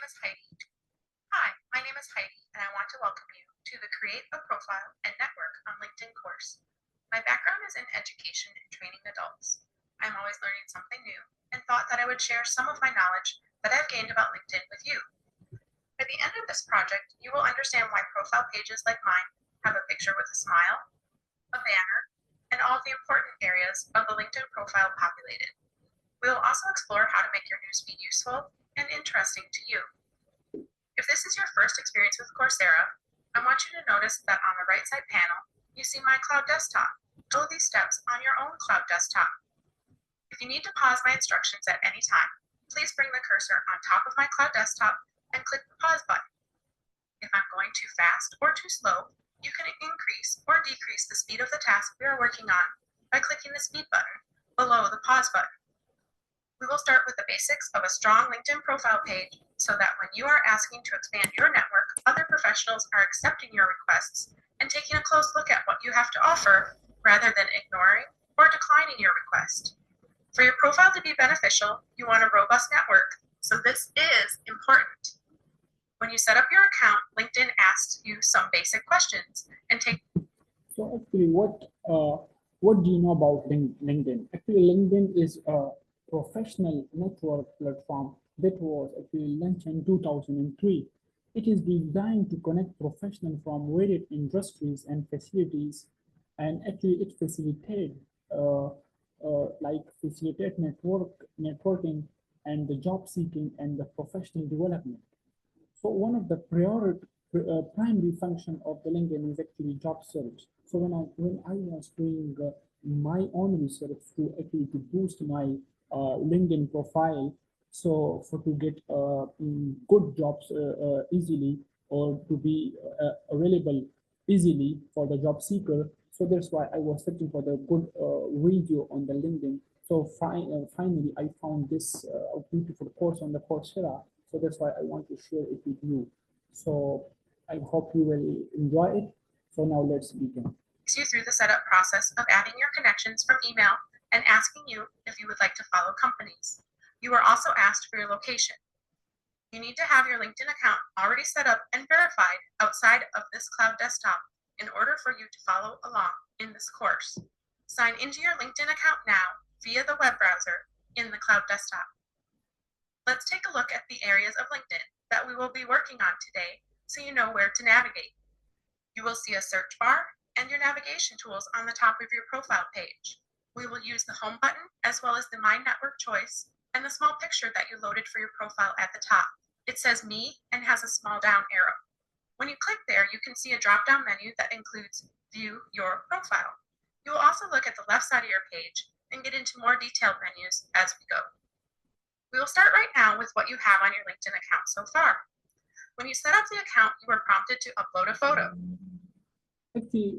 name is Heidi. Hi, my name is Heidi, and I want to welcome you to the Create a Profile and Network on LinkedIn course. My background is in education and training adults. I'm always learning something new and thought that I would share some of my knowledge that I've gained about LinkedIn with you. By the end of this project, you will understand why profile pages like mine have a picture with a smile, a banner, and all the important areas of the LinkedIn profile populated. We will also explore how to make your newsfeed useful and interesting to you. If this is your first experience with Coursera, I want you to notice that on the right side panel, you see My Cloud Desktop. Follow these steps on your own cloud desktop. If you need to pause my instructions at any time, please bring the cursor on top of My Cloud Desktop and click the pause button. If I'm going too fast or too slow, you can increase or decrease the speed of the task we are working on by clicking the speed button below the pause button. We will start with the basics of a strong LinkedIn profile page so that when you are asking to expand your network, other professionals are accepting your requests and taking a close look at what you have to offer rather than ignoring or declining your request. For your profile to be beneficial, you want a robust network, so this is important. When you set up your account, LinkedIn asks you some basic questions and take. So actually, what do you know about LinkedIn? Actually, LinkedIn is a professional network platform that was actually launched in 2003. It is designed to connect professionals from varied industries and facilities, and actually it facilitate networking and the job seeking and the professional development. So one of the primary function of the LinkedIn is actually job search. So when I was doing my own research to boost my LinkedIn profile, so to get good jobs easily, or to be available easily for the job seeker. So that's why I was searching for the good video on the LinkedIn. So finally, I found this beautiful course on the Coursera. So that's why I want to share it with you. So I hope you will enjoy it. So now let's begin. You through the setup process of adding your connections from email and asking you if you would like to follow companies. You are also asked for your location. You need to have your LinkedIn account already set up and verified outside of this cloud desktop in order for you to follow along in this course. Sign into your LinkedIn account now via the web browser in the cloud desktop. Let's take a look at the areas of LinkedIn that we will be working on today so you know where to navigate. You will see a search bar and your navigation tools on the top of your profile page. We will use the home button as well as the My Network choice and the small picture that you loaded for your profile at the top. It says Me and has a small down arrow. When you click there, you can see a drop-down menu that includes View Your Profile. You will also look at the left side of your page and get into more detailed menus as we go. We will start right now with what you have on your LinkedIn account so far. When you set up the account, you were prompted to upload a photo. Actually,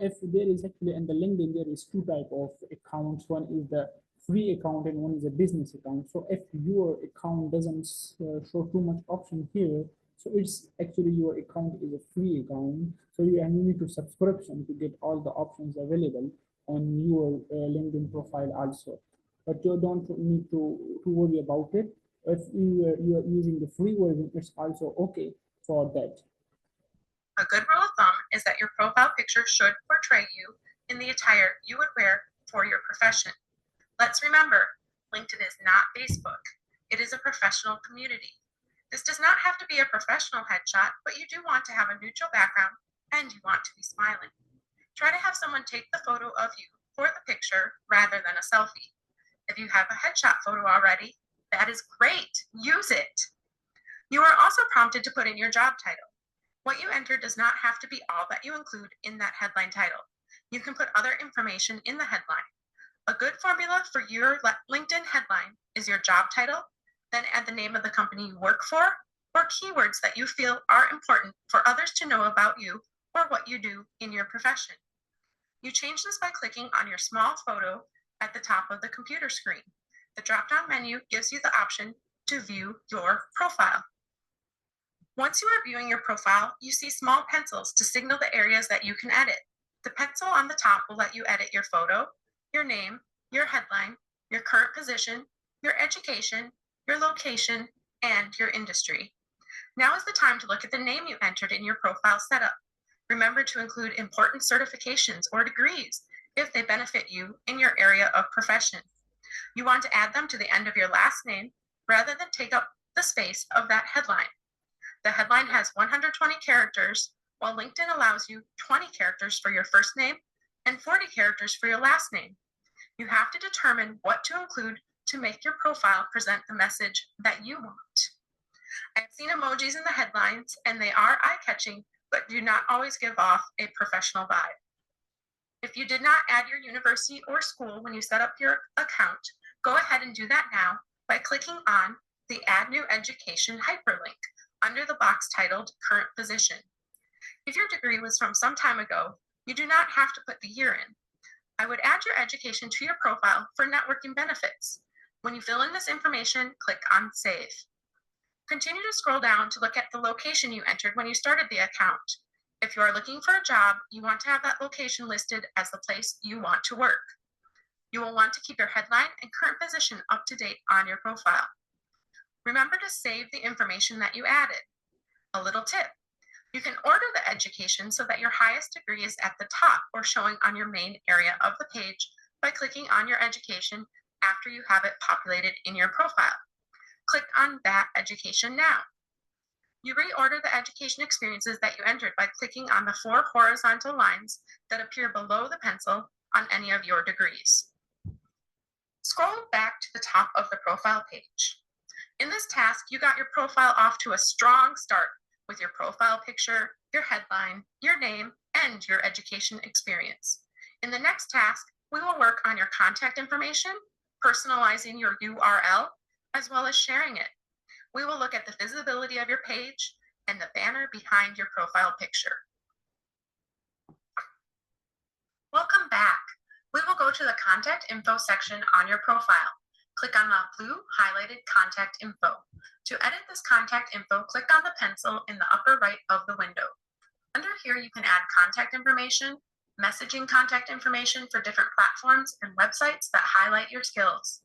if there is actually in the LinkedIn, there is two type of accounts. One is the free account and one is a business account. So if your account doesn't show too much option here, so it's actually your account is a free account. So you need to subscription to get all the options available on your LinkedIn profile also. But you don't need to worry about it. If you are using the free version, it's also okay for that. A good rule of thumb is that your profile picture should portray you in the attire you would wear for your profession. Let's remember, LinkedIn is not Facebook. It is a professional community. This does not have to be a professional headshot, but you do want to have a neutral background and you want to be smiling. Try to have someone take the photo of you for the picture rather than a selfie. If you have a headshot photo already, that is great. Use it. You are also prompted to put in your job title. What you enter does not have to be all that you include in that headline title. You can put other information in the headline. A good formula for your LinkedIn headline is your job title, then add the name of the company you work for, or keywords that you feel are important for others to know about you or what you do in your profession. You change this by clicking on your small photo at the top of the computer screen. The drop-down menu gives you the option to view your profile. Once you are viewing your profile, you see small pencils to signal the areas that you can edit. The pencil on the top will let you edit your photo, your name, your headline, your current position, your education, your location, and your industry. Now is the time to look at the name you entered in your profile setup. Remember to include important certifications or degrees if they benefit you in your area of profession. You want to add them to the end of your last name rather than take up the space of that headline. The headline has 120 characters, while LinkedIn allows you 20 characters for your first name and 40 characters for your last name. You have to determine what to include to make your profile present the message that you want. I have seen emojis in the headlines, and they are eye-catching, but do not always give off a professional vibe. If you did not add your university or school when you set up your account, go ahead and do that now by clicking on the Add New Education hyperlink under the box titled Current Position. If your degree was from some time ago, you do not have to put the year in. I would add your education to your profile for networking benefits. When you fill in this information, click on Save. Continue to scroll down to look at the location you entered when you started the account. If you are looking for a job, you want to have that location listed as the place you want to work. You will want to keep your headline and current position up to date on your profile. Remember to save the information that you added. A little tip: you can order the education so that your highest degree is at the top or showing on your main area of the page by clicking on your education after you have it populated in your profile. Click on that education now. You reorder the education experiences that you entered by clicking on the 4 horizontal lines that appear below the pencil on any of your degrees. Scroll back to the top of the profile page. In this task, you got your profile off to a strong start with your profile picture, your headline, your name, and your education experience. In the next task, we will work on your contact information, personalizing your URL, as well as sharing it. We will look at the visibility of your page and the banner behind your profile picture. Welcome back. We will go to the contact info section on your profile. Click on the blue highlighted contact info. To edit this contact info, click on the pencil in the upper right of the window. Under here, you can add contact information, messaging contact information for different platforms, and websites that highlight your skills.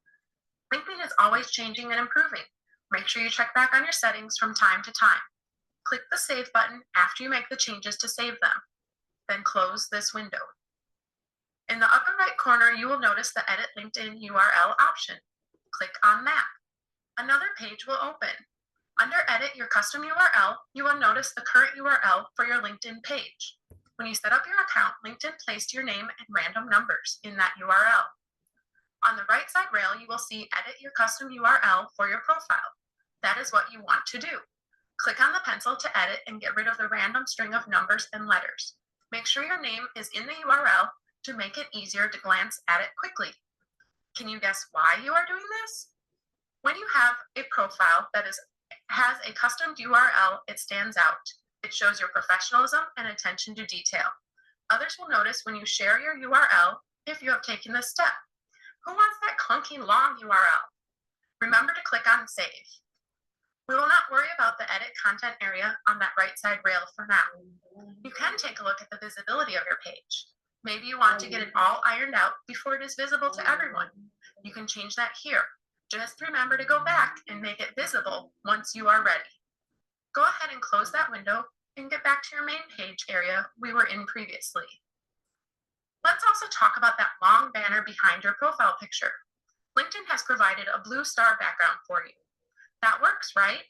LinkedIn is always changing and improving. Make sure you check back on your settings from time to time. Click the Save button after you make the changes to save them. Then close this window. In the upper right corner, you will notice the Edit LinkedIn URL option. Click on that. Another page will open. Under Edit Your Custom URL, you will notice the current URL for your LinkedIn page. When you set up your account, LinkedIn placed your name and random numbers in that URL. On the right side rail, you will see Edit Your Custom URL for your profile. That is what you want to do. Click on the pencil to edit and get rid of the random string of numbers and letters. Make sure your name is in the URL to make it easier to glance at it quickly. Can you guess why you are doing this? When you have a profile that has a custom URL, it stands out. It shows your professionalism and attention to detail. Others will notice when you share your URL if you have taken this step. Who wants that clunky long URL? Remember to click on Save. We will not worry about the Edit Content area on that right side rail for now. You can take a look at the visibility of your page. Maybe you want to get it all ironed out before it is visible to everyone. You can change that here. Just remember to go back and make it visible once you are ready. Go ahead and close that window and get back to your main page area we were in previously. Let's also talk about that long banner behind your profile picture. LinkedIn has provided a blue star background for you. That works, right?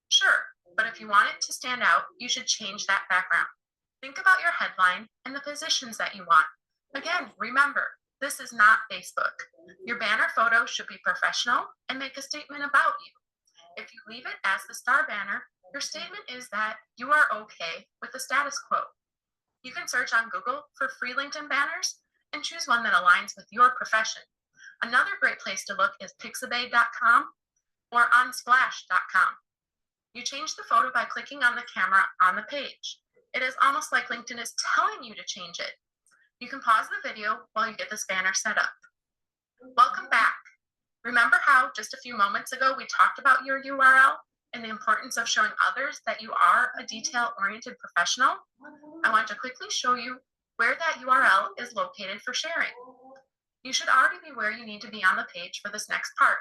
Sure, but if you want it to stand out, you should change that background. Think about your headline and the positions that you want. Again, remember, this is not Facebook. Your banner photo should be professional and make a statement about you. If you leave it as the star banner, your statement is that you are okay with the status quo. You can search on Google for free LinkedIn banners and choose one that aligns with your profession. Another great place to look is pixabay.com or unsplash.com. You change the photo by clicking on the camera on the page. It is almost like LinkedIn is telling you to change it. You can pause the video while you get this banner set up. Welcome back. Remember how just a few moments ago we talked about your URL and the importance of showing others that you are a detail-oriented professional? I want to quickly show you where that URL is located for sharing. You should already be where you need to be on the page for this next part.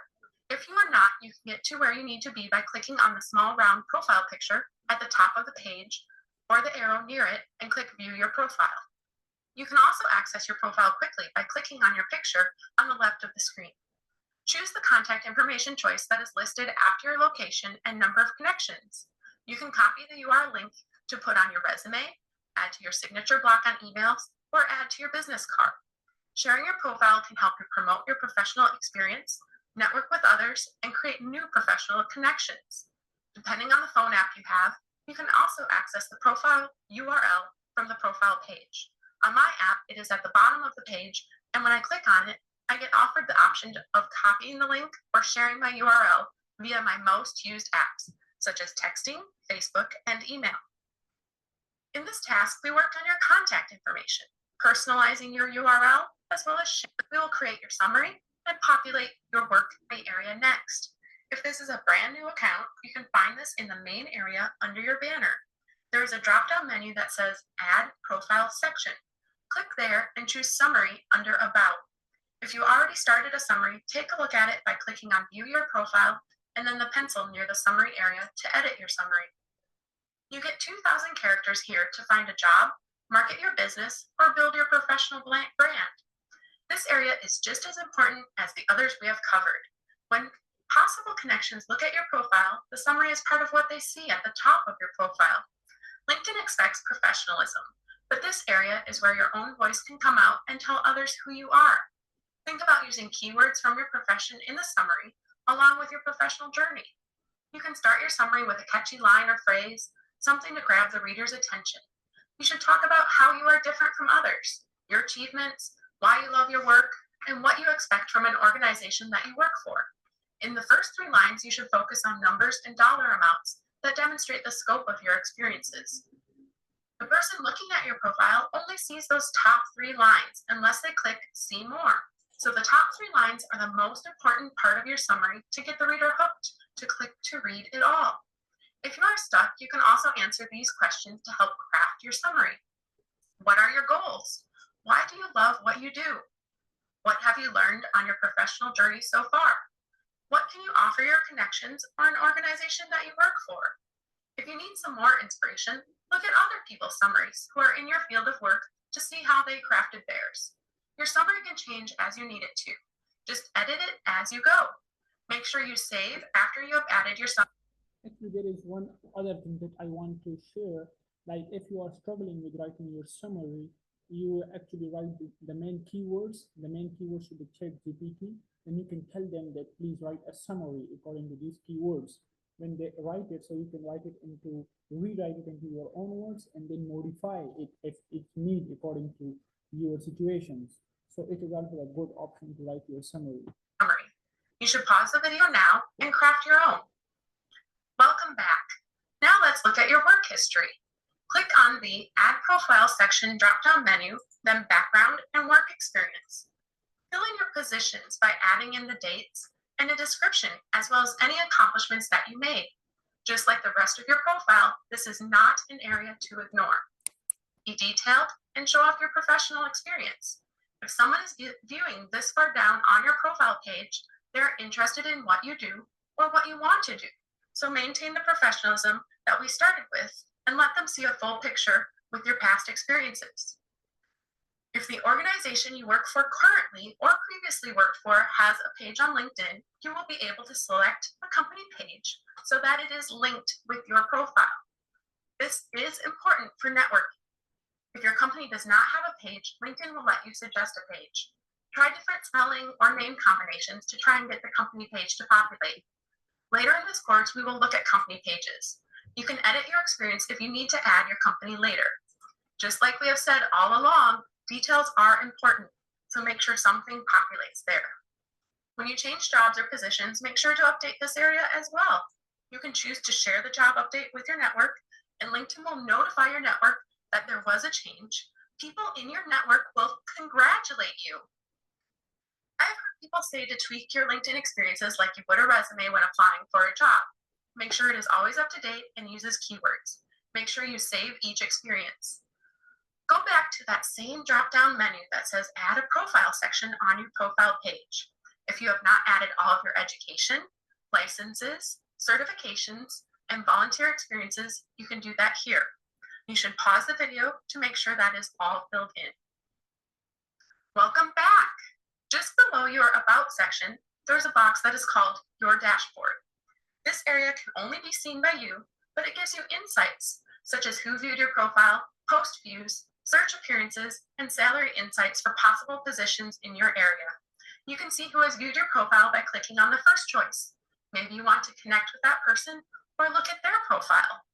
If If you are not, you can get to where you need to be by clicking on the small round profile picture at the top of the page or the arrow near it and click View Your Profile. You can also access your profile quickly by clicking on your picture on the left of the screen. Choose the contact information choice that is listed after your location and number of connections. You can copy the URL link to put on your resume, add to your signature block on emails, or add to your business card. Sharing your profile can help you promote your professional experience, network with others, and create new professional connections. Depending on the phone app you have, you can also access the profile URL from the profile page. On my app, it is at the bottom of the page, and when I click on it, I get offered the option of copying the link or sharing my URL via my most used apps, such as texting, Facebook, and email. In this task, we worked on your contact information, personalizing your URL, as well as we will create your summary and populate your work area next. If this is a brand new account, you can find this in the main area under your banner. There is a drop-down menu that says Add Profile Section. Click there and choose Summary under About. If you already started a summary, take a look at it by clicking on View Your Profile and then the pencil near the summary area to edit your summary. You get 2,000 characters here to find a job, market your business, or build your professional brand. This area is just as important as the others we have covered. When possible connections look at your profile, the summary is part of what they see at the top of your profile. LinkedIn expects professionalism, but this area is where your own voice can come out and tell others who you are. Think about using keywords from your profession in the summary, along with your professional journey. You can start your summary with a catchy line or phrase, something to grab the reader's attention. You should talk about how you are different from others, your achievements, why you love your work, and what you expect from an organization that you work for. In the first 3 lines, you should focus on numbers and dollar amounts that demonstrate the scope of your experiences. The person looking at your profile only sees those top 3 lines unless they click See More. So the top 3 lines are the most important part of your summary to get the reader hooked to click to read it all. If you are stuck, you can also answer these questions to help craft your summary. What are your goals? Why do you love what you do? What have you learned on your professional journey so far? What can you offer your connections or an organization that you work for? If you need some more inspiration, look at other people's summaries who are in your field of work to see how they crafted theirs. Your summary can change as you need it to. Just edit it as you go. Make sure you save after you have added your summary. Actually, there is one other thing that I want to share. Like if you are struggling with writing your summary, you actually write the main keywords. The main keywords should be ChatGPT, and you can tell them that please write a summary according to these keywords. When they write it, so you can rewrite it into your own words and then modify it if it's needed according to your situations. So it is also a good option to write your summary. You should pause the video now and craft your own. Welcome back. Now let's look at your work history. Click on the Add Profile section drop-down menu, then Background and Work Experience. Fill in your positions by adding in the dates and a description, as well as any accomplishments that you made. Just like the rest of your profile, this is not an area to ignore. Be detailed and show off your professional experience. If someone is viewing this far down on your profile page, they're interested in what you do or what you want to do. So maintain the professionalism that we started with and let them see a full picture with your past experiences. If the organization you work for currently or previously worked for has a page on LinkedIn, you will be able to select the company page so that it is linked with your profile. This is important for networking. If your company does not have a page, LinkedIn will let you suggest a page. Try different spelling or name combinations to try and get the company page to populate. Later in this course, we will look at company pages. You can edit your experience if you need to add your company later. Just like we have said all along, details are important, so make sure something populates there. When you change jobs or positions, make sure to update this area as well. You can choose to share the job update with your network, and LinkedIn will notify your network that there was a change. People in your network will congratulate you. I've heard people say to tweak your LinkedIn experiences like you would a resume when applying for a job. Make sure it is always up to date and uses keywords. Make sure you save each experience. Go back to that same drop-down menu that says Add a Profile section on your profile page. If you have not added all of your education, licenses, certifications, and volunteer experiences, you can do that here. You should pause the video to make sure that is all filled in. Welcome back! Just below your About section, there's a box that is called Your Dashboard. This area can only be seen by you, but it gives you insights, such as who viewed your profile, post views, search appearances, and salary insights for possible positions in your area. You can see who has viewed your profile by clicking on the first choice. Maybe you want to connect with that person or look at their profile.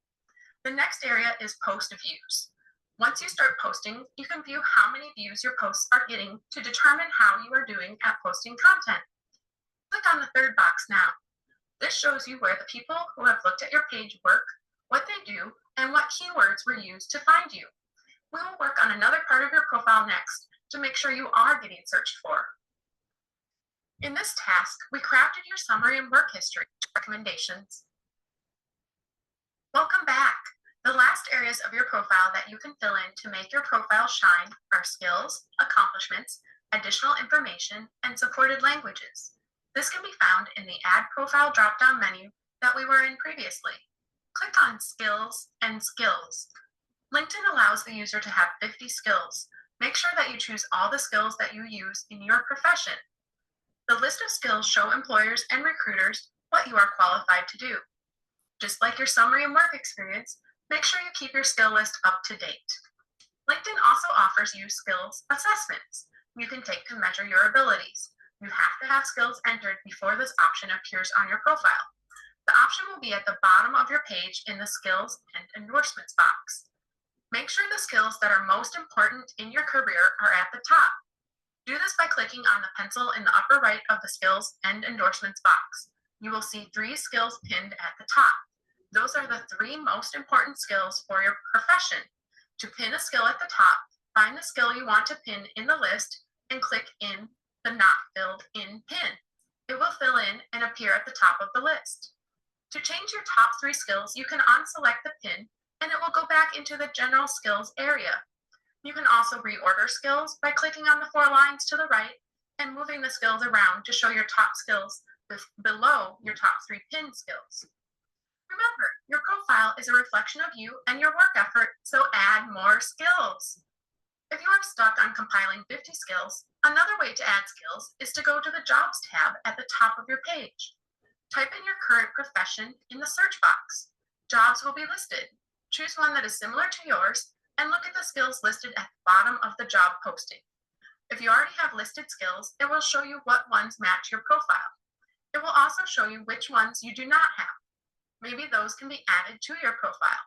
The next area is post views. Once you start posting, you can view how many views your posts are getting to determine how you are doing at posting content. Click on the third box now. This shows you where the people who have looked at your page work, what they do, and what keywords were used to find you. We will work on another part of your profile next to make sure you are getting searched for. In this task, we crafted your summary and work history recommendations. Welcome back. The last areas of your profile that you can fill in to make your profile shine are skills, accomplishments, additional information, and supported languages. This can be found in the Add Profile drop-down menu that we were in previously. Click on Skills and Skills. LinkedIn allows the user to have 50 skills. Make sure that you choose all the skills that you use in your profession. The list of skills show employers and recruiters what you are qualified to do. Just like your summary and work experience, make sure you keep your skill list up to date. LinkedIn also offers you skills assessments you can take to measure your abilities. You have to have skills entered before this option appears on your profile. The option will be at the bottom of your page in the Skills and Endorsements box. Make sure the skills that are most important in your career are at the top. Do this by clicking on the pencil in the upper right of the Skills and Endorsements box. You will see 3 skills pinned at the top. Those are the 3 most important skills for your profession. To pin a skill at the top, find the skill you want to pin in the list and click in the Not Filled In pin. It will fill in and appear at the top of the list. To change your top 3 skills, you can unselect the pin and it will go back into the General Skills area. You can also reorder skills by clicking on the 4 lines to the right and moving the skills around to show your top skills below your top 3 pin skills. Remember, your profile is a reflection of you and your work effort, so add more skills. If you are stuck on compiling 50 skills, another way to add skills is to go to the Jobs tab at the top of your page. Type in your current profession in the search box. Jobs will be listed. Choose one that is similar to yours and look at the skills listed at the bottom of the job posting. If you already have listed skills, it will show you what ones match your profile. It will also show you which ones you do not have. Maybe those can be added to your profile.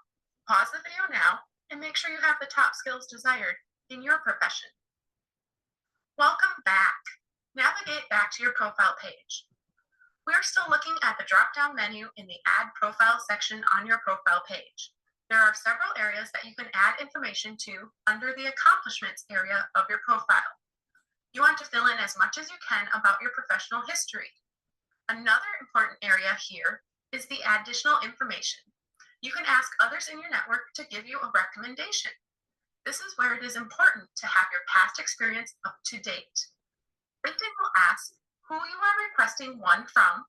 Pause the video now and make sure you have the top skills desired in your profession. Welcome back. Navigate back to your profile page. We are still looking at the drop-down menu in the Add Profile section on your profile page. There are several areas that you can add information to under the Accomplishments area of your profile. You want to fill in as much as you can about your professional history. Another important area here is the additional information. You can ask others in your network to give you a recommendation. This is where it is important to have your past experience up to date. LinkedIn will ask who you are requesting one from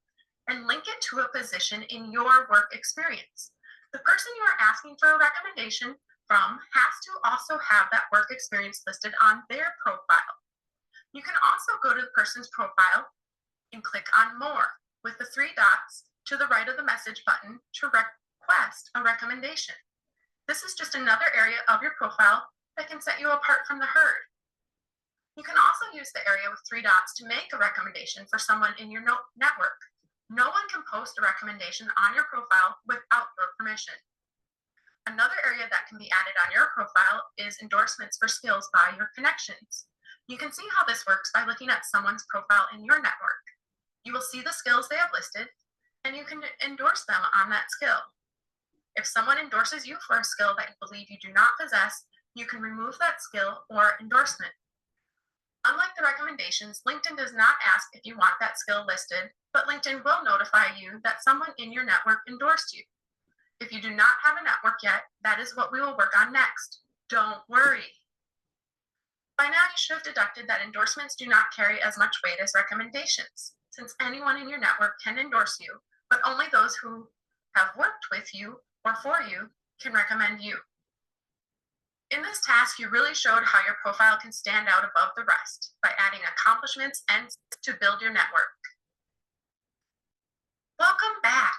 and link it to a position in your work experience. The person you are asking for a recommendation from has to also have that work experience listed on their profile. You can also go to the person's profile and click on More with the 3 dots to the right of the message button to request a recommendation. This is just another area of your profile that can set you apart from the herd. You can also use the area with 3 dots to make a recommendation for someone in your network. No one can post a recommendation on your profile without your permission. Another area that can be added on your profile is endorsements for skills by your connections. You can see how this works by looking at someone's profile in your network. You will see the skills they have listed, and you can endorse them on that skill. If someone endorses you for a skill that you believe you do not possess, you can remove that skill or endorsement. Unlike the recommendations, LinkedIn does not ask if you want that skill listed, but LinkedIn will notify you that someone in your network endorsed you. If you do not have a network yet, that is what we will work on next. Don't worry. By now, you should have deducted that endorsements do not carry as much weight as recommendations, since anyone in your network can endorse you, but only those who have worked with you or for you can recommend you. In this task, you really showed how your profile can stand out above the rest by adding accomplishments and to build your network. Welcome back.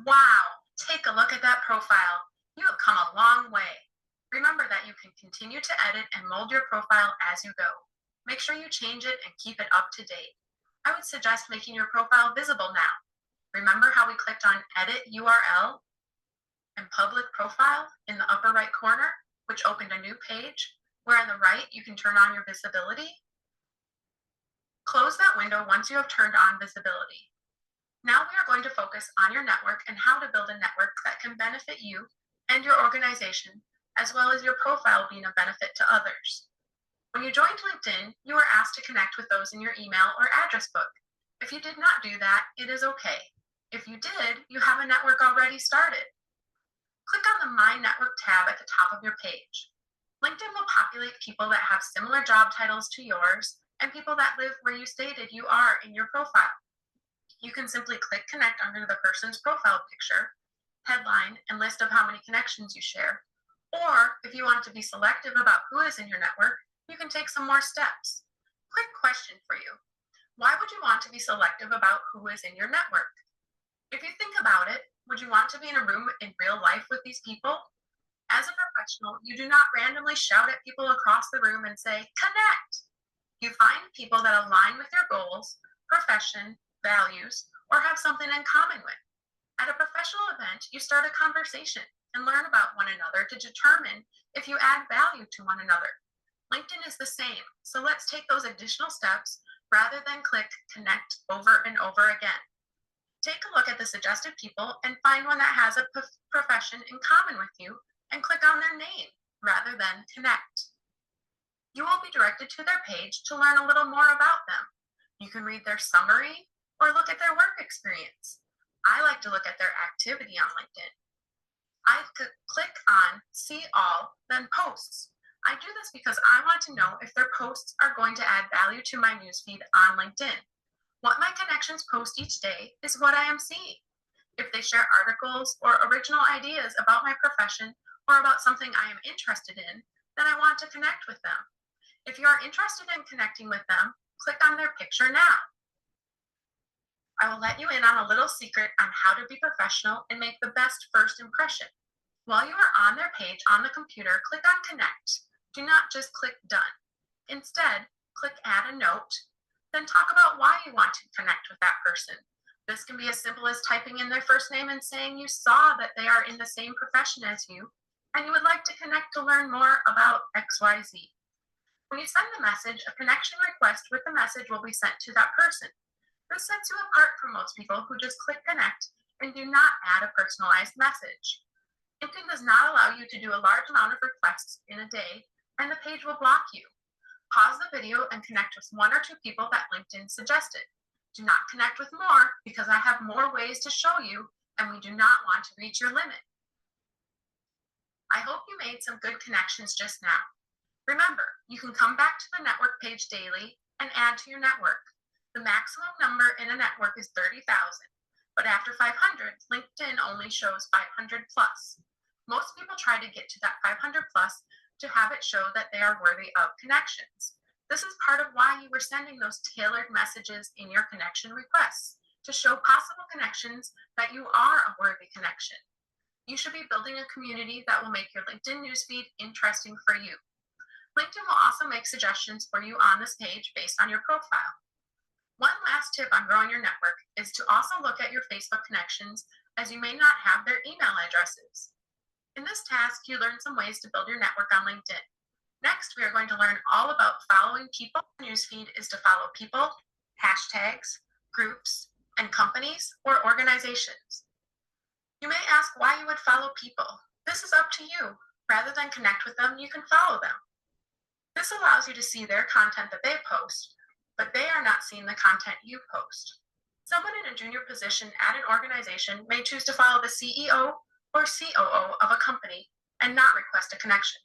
Wow, take a look at that profile. You have come a long way. Remember that you can continue to edit and mold your profile as you go. Make sure you change it and keep it up to date. I would suggest making your profile visible now. Remember how we clicked on Edit URL and Public Profile in the upper right corner, which opened a new page, where on the right you can turn on your visibility? Close that window once you have turned on visibility. Now we are going to focus on your network and how to build a network that can benefit you and your organization, as well as your profile being a benefit to others. When you joined LinkedIn, you were asked to connect with those in your email or address book. If you did not do that, it is okay. If you did, you have a network already started. Click on the My Network tab at the top of your page. LinkedIn will populate people that have similar job titles to yours and people that live where you stated you are in your profile. You can simply click connect under the person's profile picture, headline, and list of how many connections you share. Or if you want to be selective about who is in your network, you can take some more steps. Quick question for you. Why would you want to be selective about who is in your network? If you think about it, would you want to be in a room in real life with these people? As a professional, you do not randomly shout at people across the room and say, connect. You find people that align with your goals, profession, values, or have something in common with. At a professional event, you start a conversation and learn about one another to determine if you add value to one another. LinkedIn is the same, so let's take those additional steps rather than click connect over and over again. Take a look at the suggested people and find one that has a profession in common with you and click on their name rather than connect. You will be directed to their page to learn a little more about them. You can read their summary or look at their work experience. I like to look at their activity on LinkedIn. I could click on See All, then Posts. I do this because I want to know if their posts are going to add value to my newsfeed on LinkedIn. What my connections post each day is what I am seeing. If they share articles or original ideas about my profession or about something I am interested in, then I want to connect with them. If you are interested in connecting with them, click on their picture now. I will let you in on a little secret on how to be professional and make the best first impression. While you are on their page on the computer, click on Connect. Do not just click Done. Instead, click Add a Note, then talk about why you want to connect with that person. This can be as simple as typing in their first name and saying you saw that they are in the same profession as you, and you would like to connect to learn more about XYZ. When you send the message, a connection request with the message will be sent to that person. This sets you apart from most people who just click connect and do not add a personalized message. LinkedIn does not allow you to do a large amount of requests in a day, and the page will block you. Pause the video and connect with one or two people that LinkedIn suggested. Do not connect with more because I have more ways to show you, and we do not want to reach your limit. I hope you made some good connections just now. Remember, you can come back to the network page daily and add to your network. The maximum number in a network is 30,000, but after 500, LinkedIn only shows 500 plus. Most people try to get to that 500 plus to have it show that they are worthy of connections. This is part of why you were sending those tailored messages in your connection requests, to show possible connections that you are a worthy connection. You should be building a community that will make your LinkedIn newsfeed interesting for you. LinkedIn will also make suggestions for you on this page based on your profile. One last tip on growing your network is to also look at your Facebook connections, as you may not have their email addresses. In this task, you learn some ways to build your network on LinkedIn. Next, we are going to learn all about following people. Newsfeed is to follow people, hashtags, groups, and companies or organizations. You may ask why you would follow people. This is up to you. Rather than connect with them, you can follow them. This allows you to see their content that they post, but they are not seeing the content you post. Someone in a junior position at an organization may choose to follow the CEO or COO of a company and not request a connection.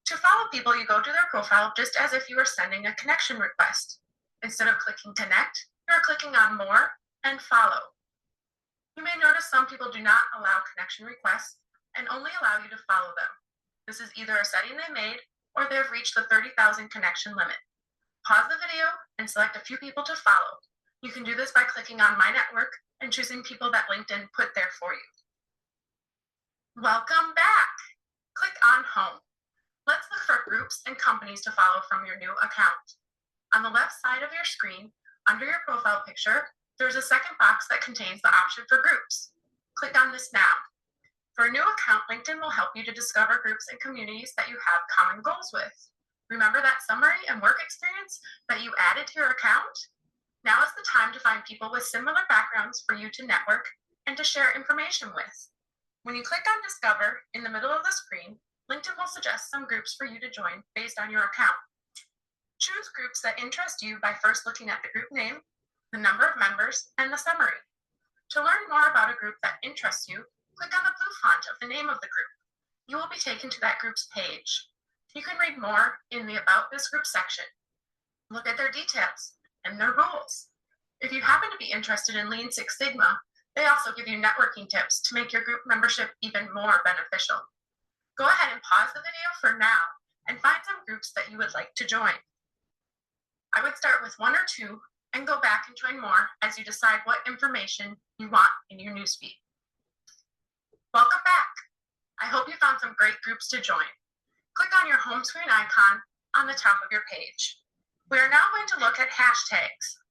To follow people, you go to their profile just as if you were sending a connection request. Instead of clicking connect, you're clicking on more and follow. You may notice some people do not allow connection requests and only allow you to follow them. This is either a setting they made or they've reached the 30,000 connection limit. Pause the video and select a few people to follow. You can do this by clicking on My Network and choosing people that LinkedIn put there for you. Welcome back. Click on Home. Let's look for groups and companies to follow from your new account. On the left side of your screen, under your profile picture, there's a second box that contains the option for groups. Click on this now. For a new account, LinkedIn will help you to discover groups and communities that you have common goals with. Remember that summary and work experience that you added to your account? Now is the time to find people with similar backgrounds for you to network and to share information with. When you click on Discover in the middle of the screen, LinkedIn will suggest some groups for you to join based on your account. Choose groups that interest you by first looking at the group name, the number of members, and the summary. To learn more about a group that interests you, click on the blue font of the name of the group. You will be taken to that group's page. You can read more in the About This Group section. Look at their details and their rules. If you happen to be interested in Lean Six Sigma, they also give you networking tips to make your group membership even more beneficial. Go ahead and pause the video for now and find some groups that you would like to join. I would start with one or two and go back and join more as you decide what information you want in your newsfeed. Welcome back. I hope you found some great groups to join. Click on your home screen icon on the top of your page. We are now going to look at hashtags.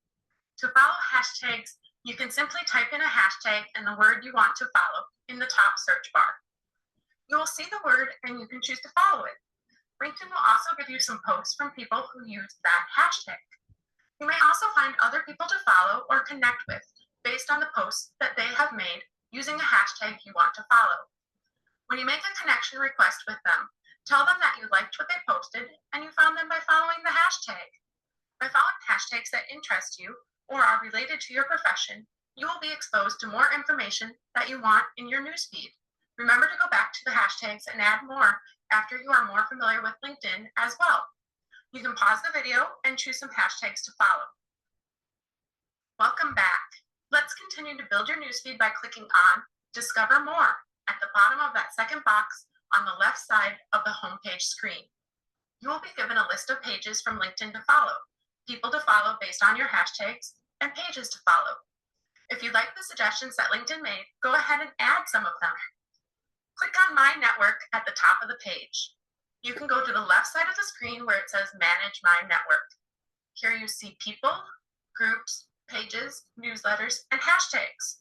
To follow hashtags, you can simply type in a hashtag and the word you want to follow in the top search bar. You will see the word and you can choose to follow it. LinkedIn will also give you some posts from people who use that hashtag. You may also find other people to follow or connect with based on the posts that they have made using a hashtag you want to follow. When you make a connection request with them, tell them that you liked what they posted and you found them by following the hashtag. By following hashtags that interest you or are related to your profession, you will be exposed to more information that you want in your newsfeed. Remember to go back to the hashtags and add more after you are more familiar with LinkedIn as well. You can pause the video and choose some hashtags to follow. Welcome back. Let's continue to build your newsfeed by clicking on Discover More at the bottom of that second box on the left side of the homepage screen. You will be given a list of pages from LinkedIn to follow, people to follow based on your hashtags, and pages to follow. If you like the suggestions that LinkedIn made, go ahead and add some of them. Click on My Network at the top of the page. You can go to the left side of the screen where it says Manage My Network. Here you see people, groups, pages, newsletters, and hashtags.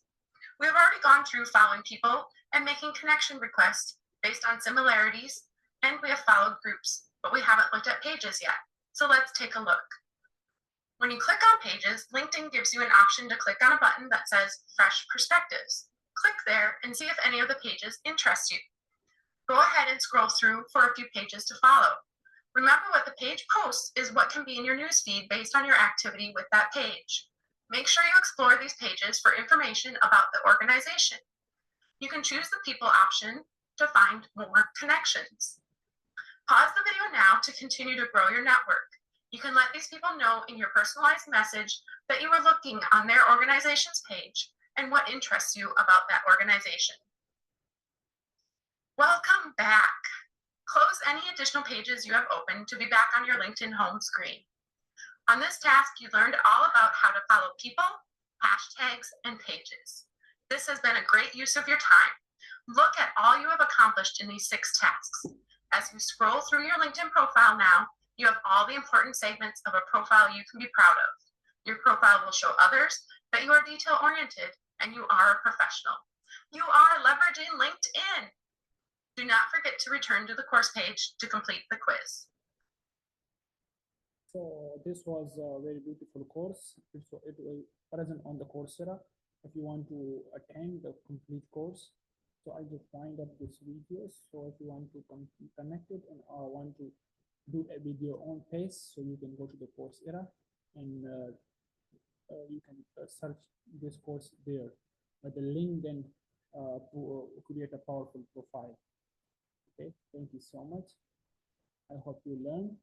We have already gone through following people and making connection requests based on similarities, and we have followed groups, but we haven't looked at pages yet. So let's take a look. When you click on pages, LinkedIn gives you an option to click on a button that says Fresh Perspectives. Click there and see if any of the pages interest you. Go ahead and scroll through for a few pages to follow. Remember, what the page posts is what can be in your newsfeed based on your activity with that page. Make sure you explore these pages for information about the organization. You can choose the people option to find more connections. Pause the video now to continue to grow your network. You can let these people know in your personalized message that you are looking on their organization's page and what interests you about that organization. Welcome back. Close any additional pages you have opened to be back on your LinkedIn home screen. On this task, you learned all about how to follow people, hashtags, and pages. This has been a great use of your time. Look at all you have accomplished in these 6 tasks. As you scroll through your LinkedIn profile now, you have all the important segments of a profile you can be proud of. Your profile will show others that you are detail-oriented and you are a professional. You are leveraging LinkedIn. Do not forget to return to the course page to complete the quiz. So this was a very beautiful course. So it will present on the Coursera if you want to attend the complete course. So I just wind up this video. So if you want to connect it and want to do a video on pace, so you can go to the Coursera and you can search this course there. The link then to create a powerful profile. Okay, thank you so much. I hope you learn